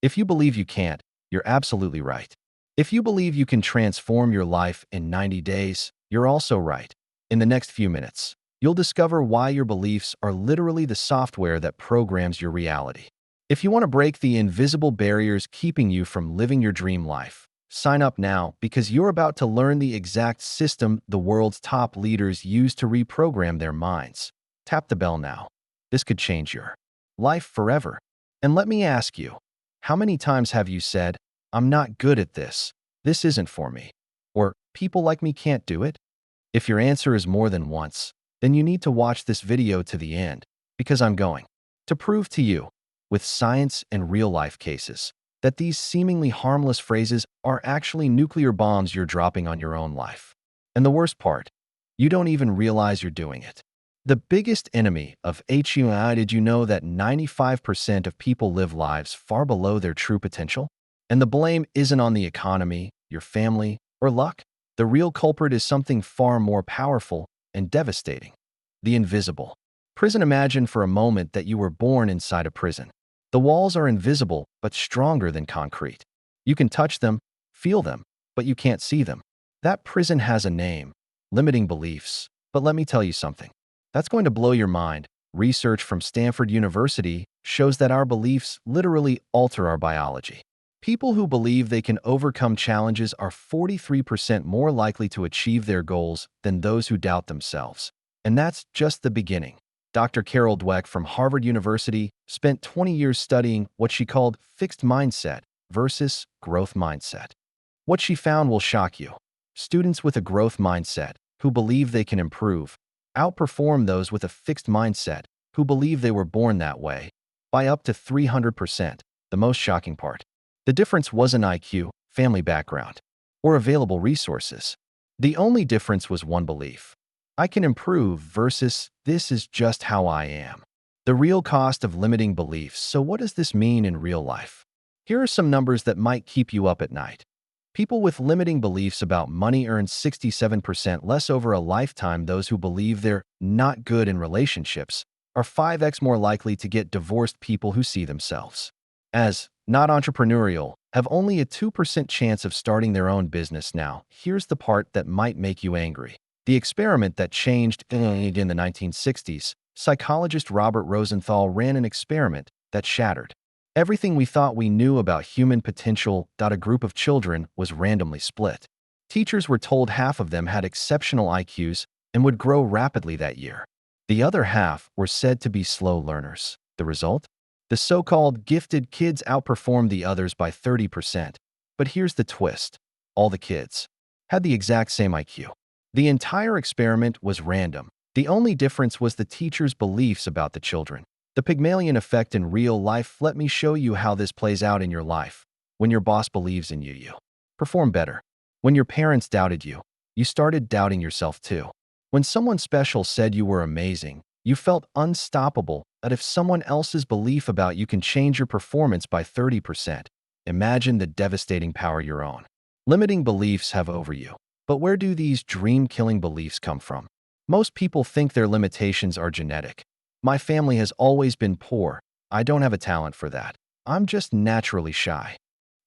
If you believe you can't, you're absolutely right. If you believe you can transform your life in 90 days, you're also right. In the next few minutes, you'll discover why your beliefs are literally the software that programs your reality. If you want to break the invisible barriers keeping you from living your dream life, sign up now because you're about to learn the exact system the world's top leaders use to reprogram their minds. Tap the bell now. This could change your life forever. And let me ask you, how many times have you said, "I'm not good at this. This isn't for me," or "people like me can't do it"? If your answer is more than once, then you need to watch this video to the end, because I'm going to prove to you, with science and real-life cases, that these seemingly harmless phrases are actually nuclear bombs you're dropping on your own life. And the worst part, you don't even realize you're doing it. The biggest enemy of HUI, did you know that 95% of people live lives far below their true potential? And the blame isn't on the economy, your family, or luck. The real culprit is something far more powerful and devastating: the invisible prison. Imagine for a moment that you were born inside a prison. The walls are invisible but stronger than concrete. You can touch them, feel them, but you can't see them. That prison has a name: limiting beliefs. But let me tell you something that's going to blow your mind. Research from Stanford University shows that our beliefs literally alter our biology. People who believe they can overcome challenges are 43% more likely to achieve their goals than those who doubt themselves. And that's just the beginning. Dr. Carol Dweck from Harvard University spent 20 years studying what she called fixed mindset versus growth mindset. What she found will shock you. Students with a growth mindset, who believe they can improve, outperform those with a fixed mindset, who believe they were born that way, by up to 300%. The most shocking part: the difference wasn't IQ, family background, or available resources. The only difference was one belief: I can improve versus this is just how I am. The real cost of limiting beliefs. So what does this mean in real life? Here are some numbers that might keep you up at night. People with limiting beliefs about money earn 67% less over a lifetime. Those who believe they're not good in relationships are 5x more likely to get divorced. People who see themselves as not entrepreneurial have only a 2% chance of starting their own business. Now, here's the part that might make you angry. The experiment that changed in the 1960s, psychologist Robert Rosenthal ran an experiment that shattered everything we thought we knew about human potential. A group of children was randomly split. Teachers were told half of them had exceptional IQs and would grow rapidly that year. The other half were said to be slow learners. The result? The so-called gifted kids outperformed the others by 30%. But here's the twist: all the kids had the exact same IQ. The entire experiment was random. The only difference was the teacher's beliefs about the children. The Pygmalion effect in real life. Let me show you how this plays out in your life. When your boss believes in you, you perform better. When your parents doubted you, you started doubting yourself too. When someone special said you were amazing, you felt unstoppable. That if someone else's belief about you can change your performance by 30%, imagine the devastating power your own limiting beliefs have over you. But where do these dream-killing beliefs come from? Most people think their limitations are genetic. My family has always been poor. I don't have a talent for that. I'm just naturally shy.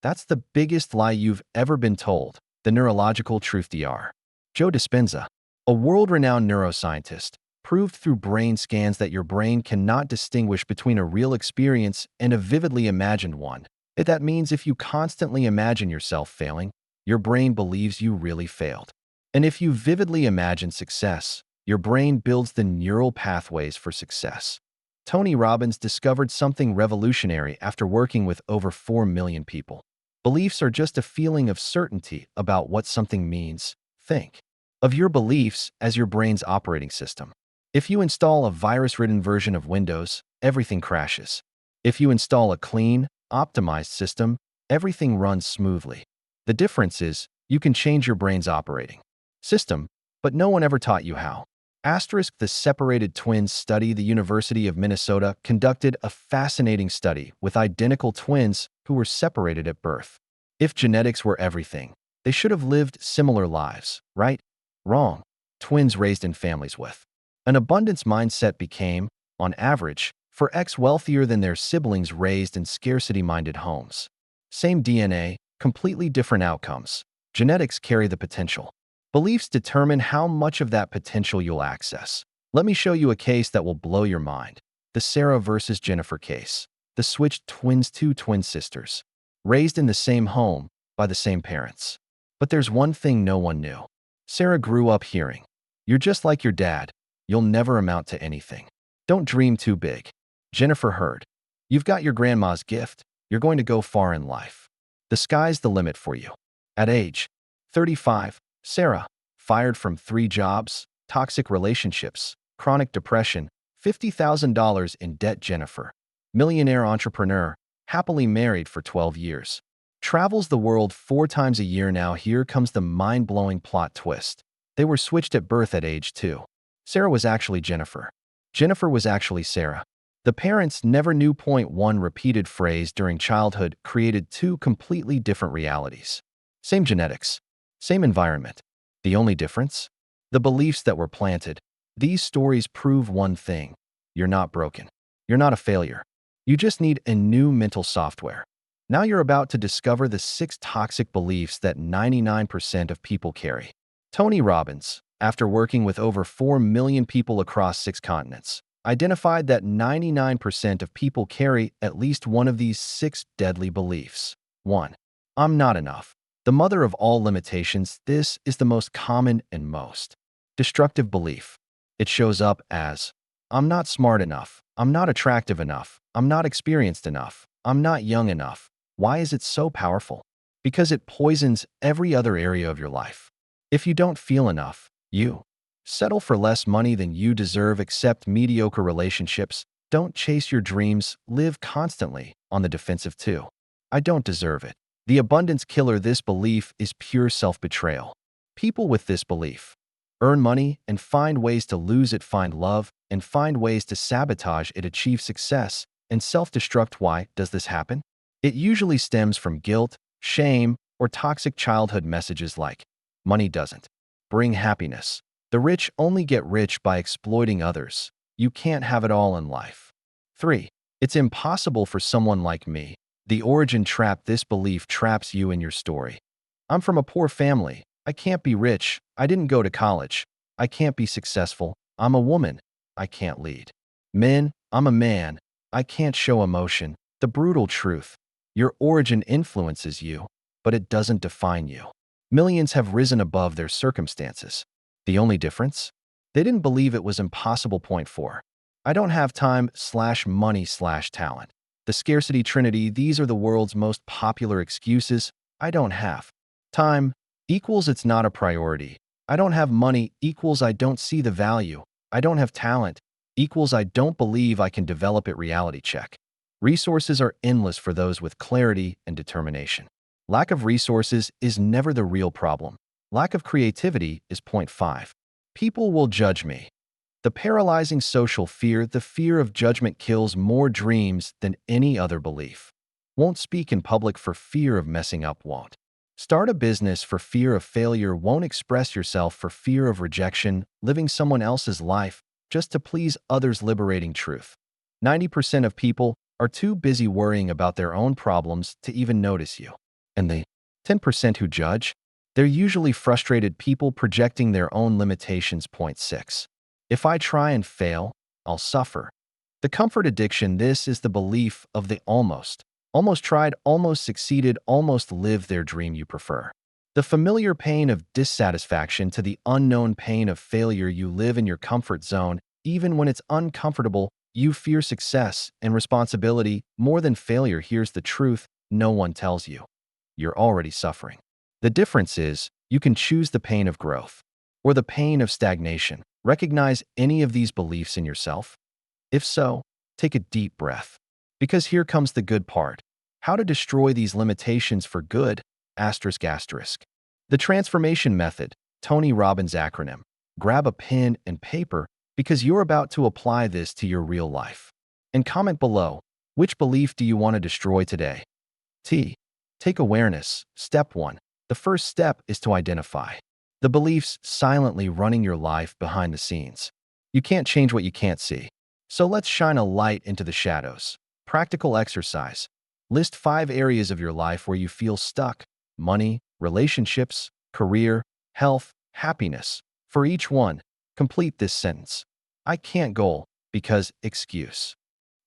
That's the biggest lie you've ever been told. The neurological truth. Dr. Joe Dispenza, a world-renowned neuroscientist, proved through brain scans that your brain cannot distinguish between a real experience and a vividly imagined one. That means if you constantly imagine yourself failing, your brain believes you really failed. And if you vividly imagine success, your brain builds the neural pathways for success. Tony Robbins discovered something revolutionary after working with over 4 million people. Beliefs are just a feeling of certainty about what something means. Think of your beliefs as your brain's operating system. If you install a virus-ridden version of Windows, everything crashes. If you install a clean, optimized system, everything runs smoothly. The difference is, you can change your brain's operating system, but no one ever taught you how. The separated twins study. The University of Minnesota conducted a fascinating study with identical twins who were separated at birth. If genetics were everything, they should have lived similar lives, right? Wrong. Twins raised in families with an abundance mindset became, on average, For X wealthier than their siblings raised in scarcity-minded homes. Same DNA, completely different outcomes. Genetics carry the potential. Beliefs determine how much of that potential you'll access. Let me show you a case that will blow your mind. The Sarah versus Jennifer case. The switched twins, two twin sisters. Raised in the same home, by the same parents. But there's one thing no one knew. Sarah grew up hearing, "You're just like your dad. You'll never amount to anything. Don't dream too big." Jennifer heard, "You've got your grandma's gift. You're going to go far in life. The sky's the limit for you." At age 35, Sarah, fired from 3 jobs, toxic relationships, chronic depression, $50,000 in debt. Jennifer, millionaire entrepreneur, happily married for 12 years. Travels the world 4 times a year now. Here comes the mind-blowing plot twist. They were switched at birth at age 2. Sarah was actually Jennifer. Jennifer was actually Sarah. The parents never knew. Point 1 repeated phrase during childhood created 2 completely different realities. Same genetics, same environment. The only difference? The beliefs that were planted. These stories prove one thing. You're not broken. You're not a failure. You just need a new mental software. Now you're about to discover the 6 toxic beliefs that 99% of people carry. Tony Robbins, after working with over 4 million people across 6 continents, identified that 99% of people carry at least one of these 6 deadly beliefs. 1. I'm not enough. The mother of all limitations. This is the most common and most destructive belief. It shows up as, I'm not smart enough. I'm not attractive enough. I'm not experienced enough. I'm not young enough. Why is it so powerful? Because it poisons every other area of your life. If you don't feel enough, you settle for less money than you deserve, accept mediocre relationships, don't chase your dreams, live constantly on the defensive too. I don't deserve it. The abundance killer. This belief is pure self-betrayal. People with this belief earn money and find ways to lose it, find love and find ways to sabotage it, achieve success and self-destruct. Why does this happen? It usually stems from guilt, shame, or toxic childhood messages like, money doesn't bring happiness. The rich only get rich by exploiting others. You can't have it all in life. 3. It's impossible for someone like me. The origin trap. This belief traps you in your story. I'm from a poor family. I can't be rich. I didn't go to college. I can't be successful. I'm a woman. I can't lead. Men, I'm a man. I can't show emotion. The brutal truth. Your origin influences you, but it doesn't define you. Millions have risen above their circumstances. The only difference? They didn't believe it was impossible. Point 4. I don't have time/money/talent. The scarcity trinity. These are the world's most popular excuses. I don't have time equals it's not a priority. I don't have money equals I don't see the value. I don't have talent equals I don't believe I can develop it. Reality check. Resources are endless for those with clarity and determination. Lack of resources is never the real problem. Lack of creativity is. Point 5. People will judge me. The paralyzing social fear. The fear of judgment kills more dreams than any other belief. Won't speak in public for fear of messing up. Won't start a business for fear of failure. Won't express yourself for fear of rejection. Living someone else's life just to please others. Liberating truth. 90% of people are too busy worrying about their own problems to even notice you. And the 10% who judge, they're usually frustrated people projecting their own limitations. Point 6. If I try and fail, I'll suffer. The comfort addiction. This is the belief of the almost tried, almost succeeded, almost lived their dream. You prefer the familiar pain of dissatisfaction to the unknown pain of failure. You live in your comfort zone, even when it's uncomfortable. You fear success and responsibility more than failure. Here's the truth no one tells you. You're already suffering. The difference is you can choose the pain of growth or the pain of stagnation. Recognize any of these beliefs in yourself? If so, take a deep breath. Because here comes the good part. How to destroy these limitations for good, ***. The transformation method, Tony Robbins acronym. Grab a pen and paper because you're about to apply this to your real life. And comment below, which belief do you want to destroy today? Take awareness. Step 1. The first step is to identify the beliefs silently running your life behind the scenes. You can't change what you can't see. So let's shine a light into the shadows. Practical exercise. List 5 areas of your life where you feel stuck: money, relationships, career, health, happiness. For each one, complete this sentence. I can't goal because excuse.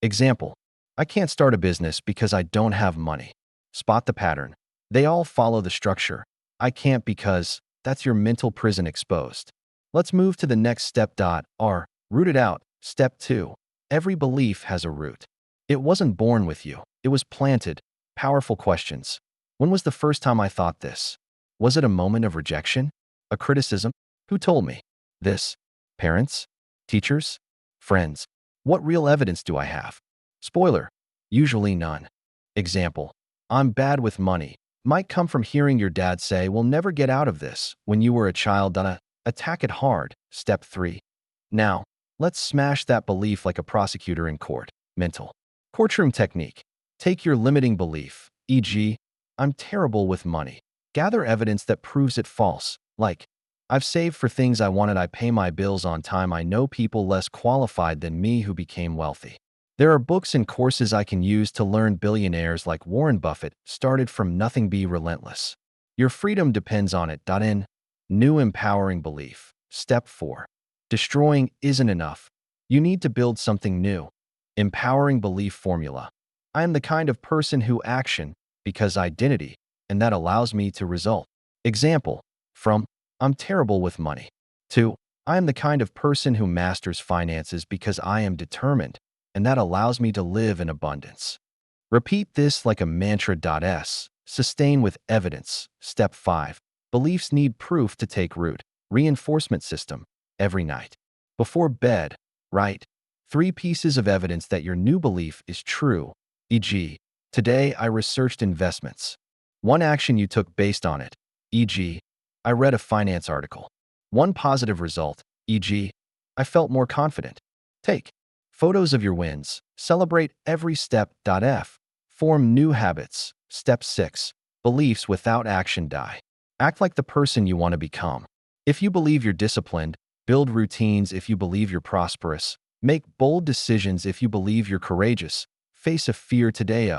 Example: I can't start a business because I don't have money. Spot the pattern. They all follow the structure. I can't because that's your mental prison exposed. Let's move to the next step. Root it out. Step 2. Every belief has a root. It wasn't born with you. It was planted. Powerful questions. When was the first time I thought this? Was it a moment of rejection? A criticism? Who told me this? Parents? Teachers? Friends? What real evidence do I have? Spoiler: usually none. Example: I'm bad with money might come from hearing your dad say, "We'll never get out of this," when you were a child. Attack it hard. Step 3. Now, let's smash that belief like a prosecutor in court. Mental courtroom technique. Take your limiting belief, e.g., I'm terrible with money. Gather evidence that proves it false, like, I've saved for things I wanted, I pay my bills on time, I know people less qualified than me who became wealthy. There are books and courses I can use to learn. Billionaires like Warren Buffett started from nothing. Be relentless. Your freedom depends on it. In new empowering belief. Step 4. Destroying isn't enough. You need to build something new. Empowering belief formula. I am the kind of person who action because identity, and that allows me to result. Example: from I'm terrible with money to I am the kind of person who masters finances because I am determined, and that allows me to live in abundance. Repeat this like a mantra. Sustain with evidence. Step 5. Beliefs need proof to take root. Reinforcement system. Every night. Before bed, write 3 pieces of evidence that your new belief is true. E.g., today I researched investments. 1 action you took based on it. E.g., I read a finance article. 1 positive result. E.g., I felt more confident. Take photos of your wins. Celebrate every step. Form new habits. Step 6. Beliefs without action die. Act like the person you want to become. If you believe you're disciplined, build routines. If you believe you're prosperous, make bold decisions. If you believe you're courageous, face a fear today.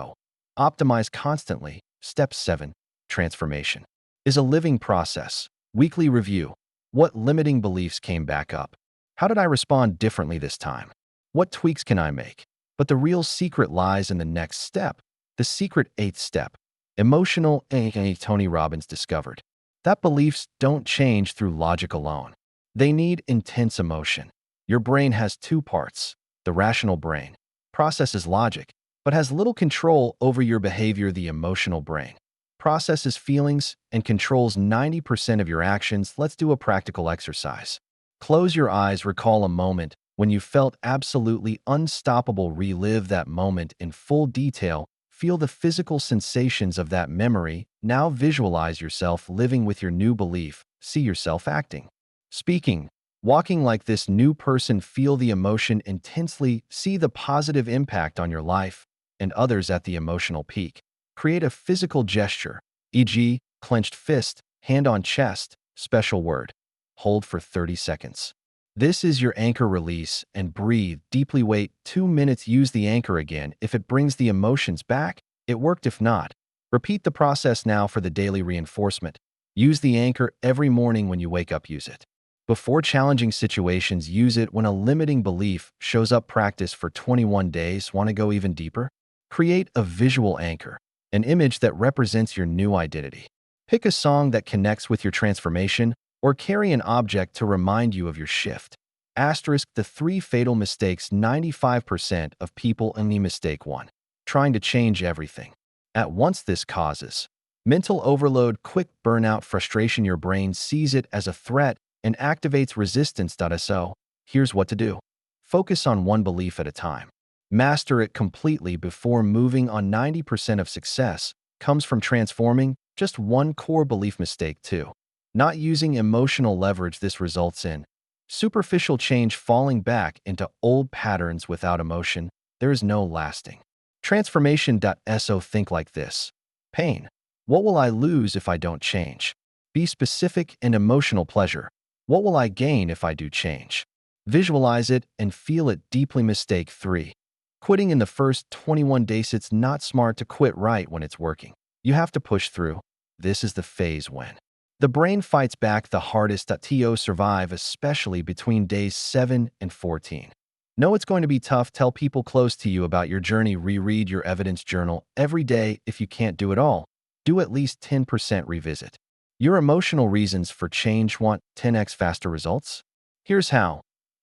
Optimize constantly. Step 7. Transformation is a living process. Weekly review. What limiting beliefs came back up? How did I respond differently this time? What tweaks can I make? But the real secret lies in the next step. The secret 8th step. Emotional. Tony Robbins discovered that beliefs don't change through logic alone. They need intense emotion. Your brain has 2 parts. The rational brain processes logic, but has little control over your behavior. The emotional brain processes feelings and controls 90% of your actions. Let's do a practical exercise. Close your eyes. Recall a moment when you felt absolutely unstoppable. Relive that moment in full detail. Feel the physical sensations of that memory. Now visualize yourself living with your new belief. See yourself acting, speaking, walking like this new person. Feel the emotion intensely. See the positive impact on your life and others at the emotional peak. Create a physical gesture, e.g., clenched fist, hand on chest, special word. Hold for 30 seconds. This is your anchor. Release and breathe deeply. Wait 2 minutes. Use the anchor again. If it brings the emotions back, it worked. If not, repeat the process. Now for the daily reinforcement. Use the anchor every morning when you wake up. Use it before challenging situations. Use it when a limiting belief shows up. Practice for 21 days. Want to go even deeper? Create a visual anchor, an image that represents your new identity. Pick a song that connects with your transformation, or carry an object to remind you of your shift. Asterisk the 3 fatal mistakes. 95% of people only mistake 1. Trying to change everything at once. This causes mental overload, quick burnout, frustration. Your brain sees it as a threat and activates resistance. So, here's what to do. Focus on 1 belief at a time. Master it completely before moving on. 90% of success comes from transforming just 1 core belief. Mistake 2. Not using emotional leverage. This results in superficial change, falling back into old patterns. Without emotion, there is no lasting transformation. So think like this. Pain. What will I lose if I don't change? Be specific. And emotional pleasure. What will I gain if I do change? Visualize it and feel it deeply. Mistake 3. Quitting in the first 21 days. It's not smart to quit right when it's working. You have to push through. This is the phase when the brain fights back the hardest. To survive, especially between days 7 and 14. Know it's going to be tough. Tell people close to you about your journey. Reread your evidence journal every day. If you can't do it all, do at least 10%. Revisit your emotional reasons for change. Want 10x faster results? Here's how.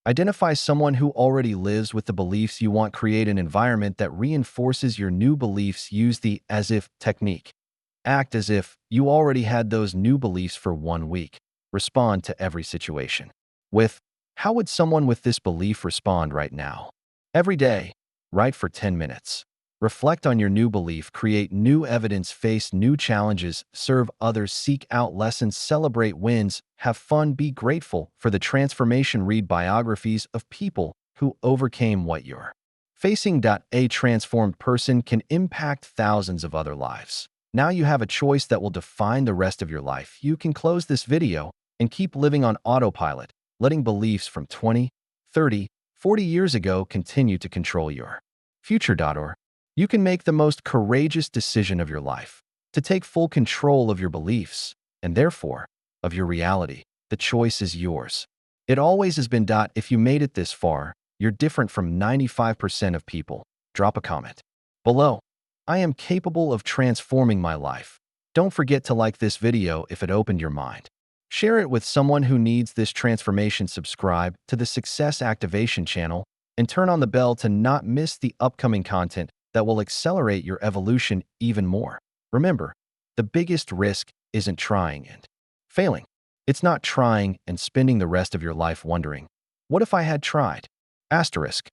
Identify someone who already lives with the beliefs you want. Create an environment that reinforces your new beliefs. Use the as-if technique. Act as if you already had those new beliefs for 1 week. Respond to every situation with, how would someone with this belief respond right now? Every day, write for 10 minutes. Reflect on your new belief. Create new evidence. Face new challenges. Serve others. Seek out lessons. Celebrate wins. Have fun. Be grateful for the transformation. Read biographies of people who overcame what you're facing. A transformed person can impact thousands of other lives. Now you have a choice that will define the rest of your life. You can close this video and keep living on autopilot, letting beliefs from 20, 30, 40 years ago continue to control your future. Or you can make the most courageous decision of your life to take full control of your beliefs and therefore of your reality. The choice is yours. It always has been. If you made it this far, you're different from 95% of people. Drop a comment below. I am capable of transforming my life. Don't forget to like this video if it opened your mind. Share it with someone who needs this transformation. Subscribe to the Success Activation channel and turn on the bell to not miss the upcoming content that will accelerate your evolution even more. Remember, the biggest risk isn't trying and failing. It's not trying and spending the rest of your life wondering, what if I had tried? Asterisk.